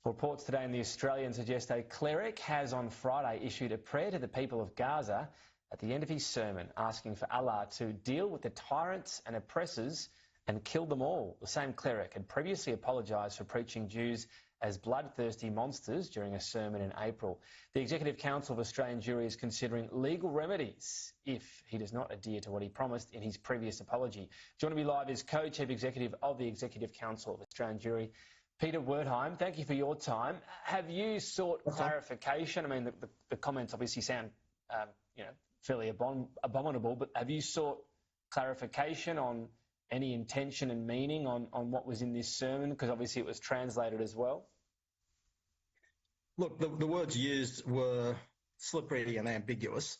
Reports today in The Australian suggest a cleric has on Friday issued a prayer to the people of Gaza at the end of his sermon, asking for Allah to deal with the tyrants and oppressors and kill them all. The same cleric had previously apologised for preaching Jews as bloodthirsty monsters during a sermon in April. The Executive Council of Australian Jewry is considering legal remedies if he does not adhere to what he promised in his previous apology. Joining me live is Co-Chief Executive of the Executive Council of Australian Jewry, Peter Wertheim. Thank you for your time. Have you sought clarification? I mean, the comments obviously sound, fairly abominable, but have you sought clarification on any intention and meaning on what was in this sermon? Because obviously it was translated as well. Look, the words used were slippery and ambiguous.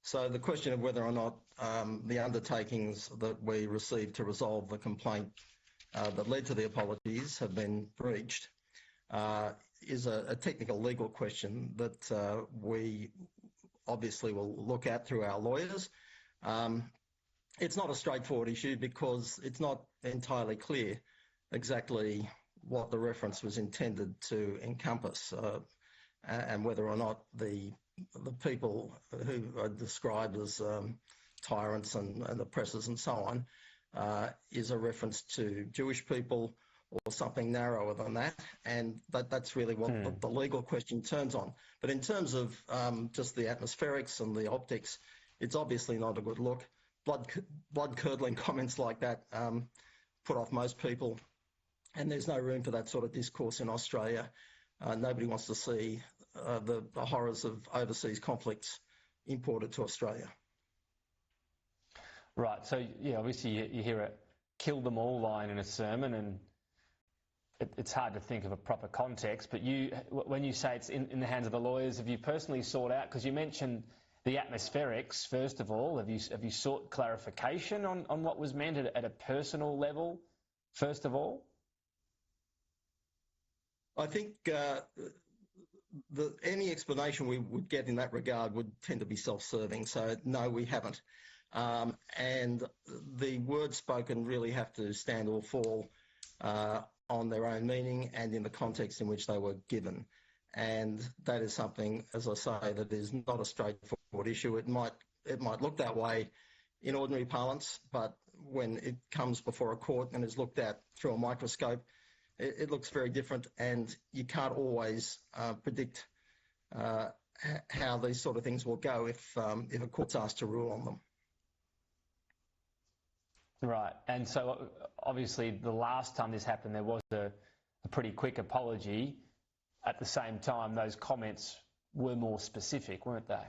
So the question of whether or not the undertakings that we received to resolve the complaint that led to the apologies have been breached is a technical legal question that we obviously will look at through our lawyers. It's not a straightforward issue because it's not entirely clear exactly what the reference was intended to encompass and whether or not the people who are described as tyrants and oppressors and so on is a reference to Jewish people or something narrower than that, and that's really what the legal question turns on. But in terms of just the atmospherics and the optics, it's obviously not a good look. Blood-curdling comments like that put off most people, and there's no room for that sort of discourse in Australia. Nobody wants to see the horrors of overseas conflicts imported to Australia. Right, so yeah, obviously you hear a kill them all line in a sermon, and it's hard to think of a proper context, but when you say it's in the hands of the lawyers, have you personally sought out, because you mentioned the atmospherics, first of all, have you sought clarification on what was meant at a personal level, first of all? I think any explanation we would get in that regard would tend to be self-serving, so no, we haven't. And the words spoken really have to stand or fall on their own meaning and in the context in which they were given. And that is something, as I say, that is not a straightforward issue. It might look that way in ordinary parlance, but when it comes before a court and is looked at through a microscope, it looks very different, and you can't always predict how these sort of things will go if a court's asked to rule on them. Right, and so obviously the last time this happened, there was a pretty quick apology. At the same time, those comments were more specific, weren't they?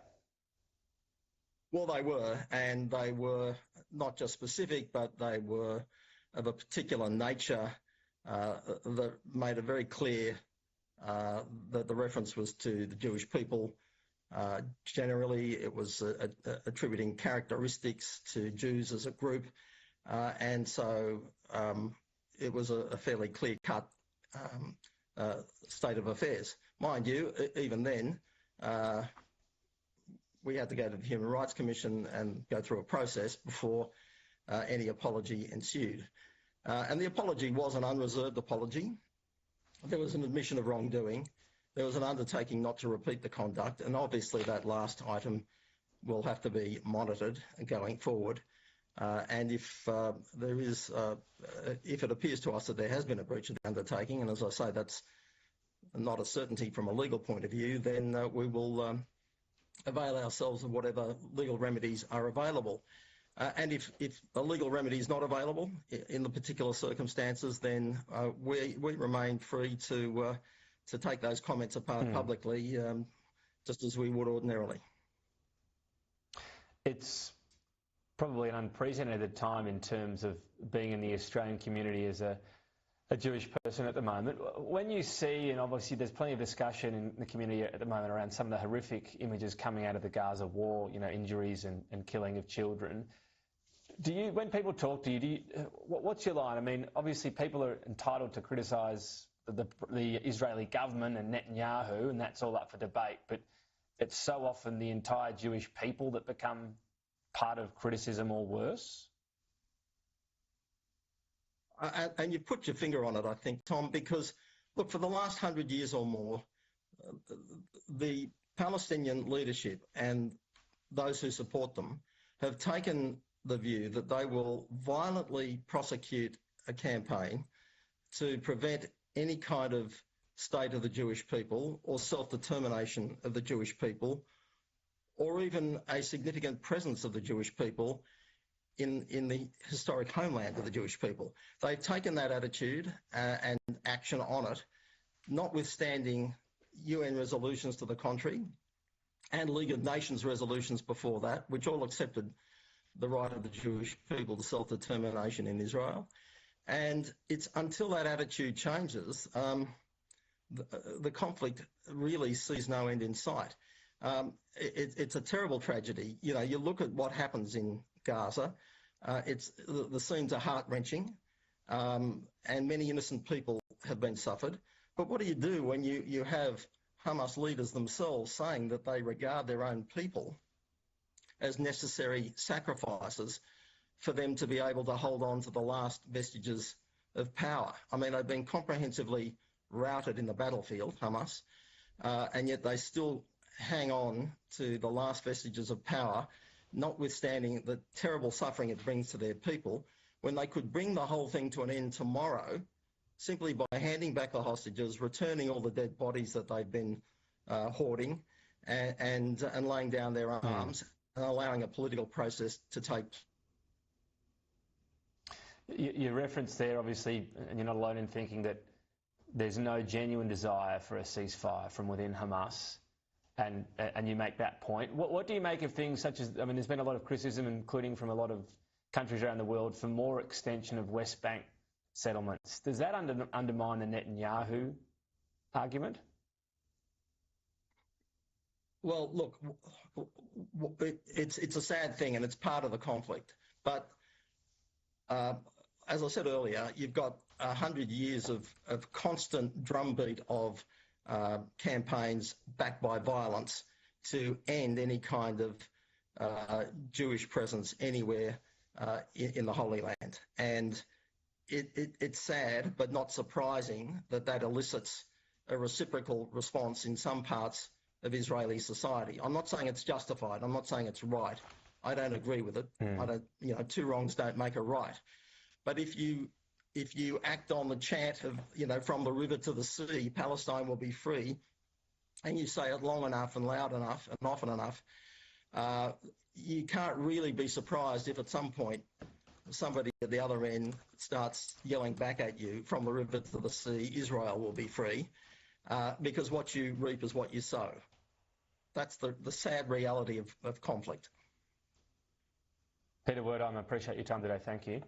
Well, they were, and they were not just specific, but they were of a particular nature that made it very clear that the reference was to the Jewish people. Generally, it was attributing characteristics to Jews as a group, and so it was a fairly clear-cut state of affairs. Mind you, even then, we had to go to the Human Rights Commission and go through a process before any apology ensued. And the apology was an unreserved apology. There was an admission of wrongdoing. There was an undertaking not to repeat the conduct, and obviously that last item will have to be monitored going forward. And if it appears to us that there has been a breach of the undertaking, and as I say, that's not a certainty from a legal point of view, then we will avail ourselves of whatever legal remedies are available. And if a legal remedy is not available in the particular circumstances, then we remain free to take those comments apart publicly, just as we would ordinarily. It's probably an unprecedented time in terms of being in the Australian community as a Jewish person at the moment. When you see, and obviously there's plenty of discussion in the community at the moment around some of the horrific images coming out of the Gaza war, injuries and killing of children, when people talk to you, what's your line? I mean, obviously people are entitled to criticise the Israeli government and Netanyahu, and that's all up for debate, but it's so often the entire Jewish people that become part of criticism or worse. And you put your finger on it, I think, Tom, because Look, for the last 100 years or more, the Palestinian leadership and those who support them have taken the view that they will violently prosecute a campaign to prevent any kind of state of the Jewish people or self-determination of the Jewish people, or even a significant presence of the Jewish people in the historic homeland of the Jewish people. They've taken that attitude and action on it, notwithstanding UN resolutions to the contrary and League of Nations resolutions before that, which all accepted the right of the Jewish people to self-determination in Israel. And it's until that attitude changes, the conflict really sees no end in sight. It's a terrible tragedy. You know, you look at what happens in Gaza, the scenes are heart-wrenching, and many innocent people have been suffered. But what do you do when you have Hamas leaders themselves saying that they regard their own people as necessary sacrifices for them to be able to hold on to the last vestiges of power? I mean, they've been comprehensively routed in the battlefield, Hamas, and yet they still hang on to the last vestiges of power, notwithstanding the terrible suffering it brings to their people, when they could bring the whole thing to an end tomorrow simply by handing back the hostages, returning all the dead bodies that they've been hoarding, and laying down their arms and allowing a political process to take. You referenced there, obviously, and you're not alone in thinking that there's no genuine desire for a ceasefire from within Hamas, and you make that point. What do you make of things such as, I mean, there's been a lot of criticism, including from a lot of countries around the world, for more extension of West Bank settlements. Does that undermine the Netanyahu argument? Well, look, it's a sad thing and it's part of the conflict. But as I said earlier, you've got 100 years of constant drumbeat of campaigns backed by violence to end any kind of Jewish presence anywhere in the Holy Land. And it's sad, but not surprising, that elicits a reciprocal response in some parts of Israeli society. I'm not saying it's justified. I'm not saying it's right. I don't agree with it. I don't, two wrongs don't make a right. But if you act on the chant of, from the river to the sea, Palestine will be free, and you say it long enough and loud enough and often enough, you can't really be surprised if at some point somebody at the other end starts yelling back at you, from the river to the sea, Israel will be free, because what you reap is what you sow. That's the sad reality of conflict. Peter Wertheim, I appreciate your time today. Thank you.